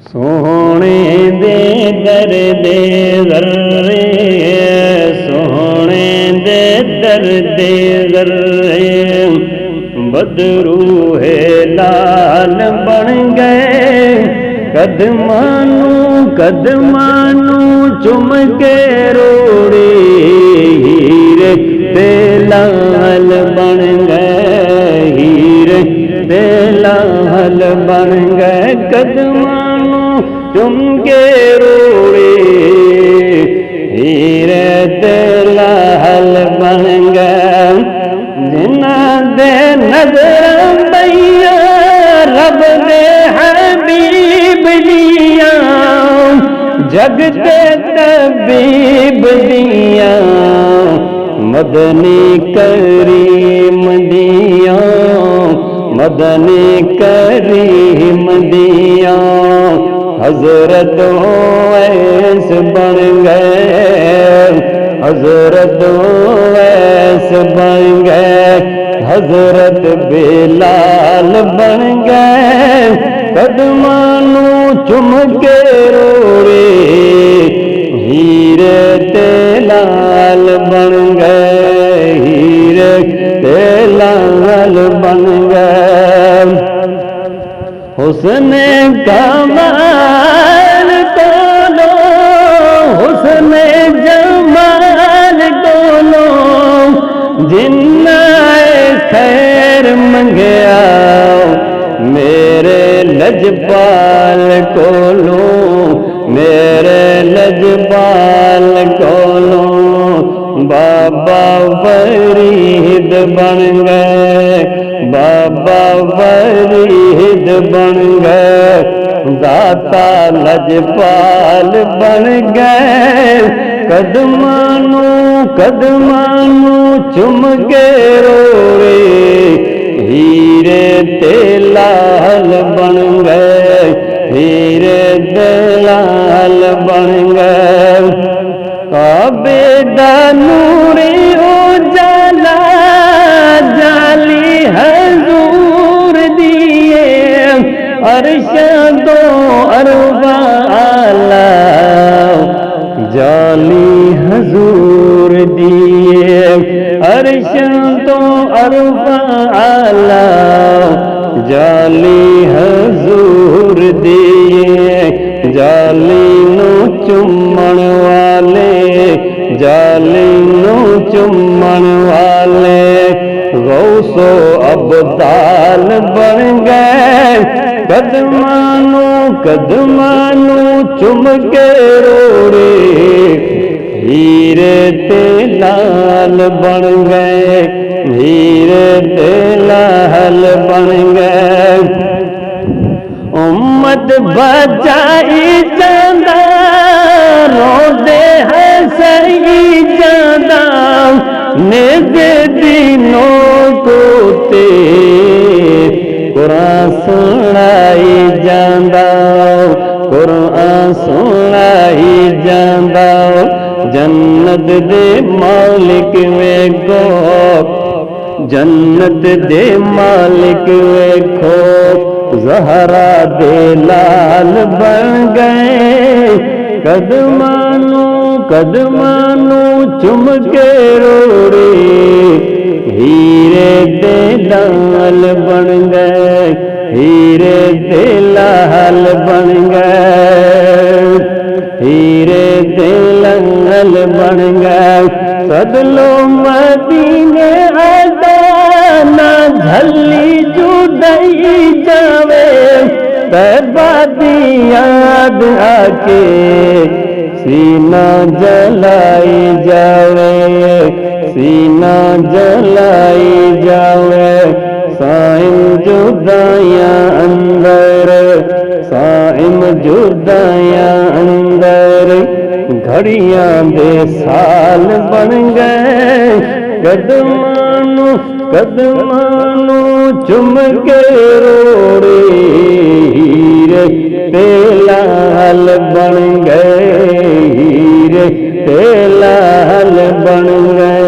सोहने दे दर दे ज़र्रे, सोहने दे दर दे ज़र्रे, बदरू है लाल बन गए। कदमानू चुम के रोड़े, हीरे ते लाल बन गए, हीरे ते लाल बन गए। कदमानू चुम के रोड़े, हीरे ते लाल बन गए। जिन्ना दे नजर बैया रब दे हबीब दिया, जगते तबीब दिया, मदनी करीम दिया, मदनी करीम दिया। हजरत ओवैस बन गए, हजरत ओवैस बन गए, हजरत बिलाल बन गए। कदमानू चुम के रोड़े, हीरे ते लाल बन गए, हीरे ते लाल बन गए। हुस्ने कमाल तोलो, हुस्ने जमाल तोलो, जिन्नाए खैर मंगया मेरे लजपाल कोलो, मेरे लजपाल कोलो। बाबा फरीद बन गए, बाबा फरीद बन गए, दाता लजपाल बन गए। कदमानू चुम के रोड़े, हीरे ते लाल बन गए, हीरे ते लाल बन गए। काबे दा नूरे उजाला, जाली हजूर दिए, अरशदो अरबा आला, जाली हजूर दिए, अरशदो अरबा आला, जाली हजूर दिए। जाली नू चुम्मण वाले, जाली नू चुम्मण वाले, गौसो अब्दाल बन गए। कदमानू चुम के रोड़े, हीरे ते लाल बन गए, हीरे ते लाल बन गए। उम्मत बचाई जांदा, रोंदे है सही जांदा, नेज़े दीनों को ते कुरान सुनाई जांदा, कुरान सुनाई जांदा। जन्नत दे मालिक वेखो, जन्नत दे मालिक वेखो, ज़हरा दे लाल बन गए। कदमानू चुम के रोड़े, हीरे ते लाल बन गए, हीरे ते लाल बन गए, हीरे ते लाल बन गए। बदलो मदीने आदा ना झल्ली जुदाई जावे, तैबा दी याद आके सीना जलाई जावे, सीना जलाई जावे। साइम जुदाइयां अंदर, साइम जुदाइयां अंदर, घड़ियां दे साल बन गए। कदमानू चुम के रोड़े, हीरे ते लाल बन गए, हीरे ते लाल बन गए।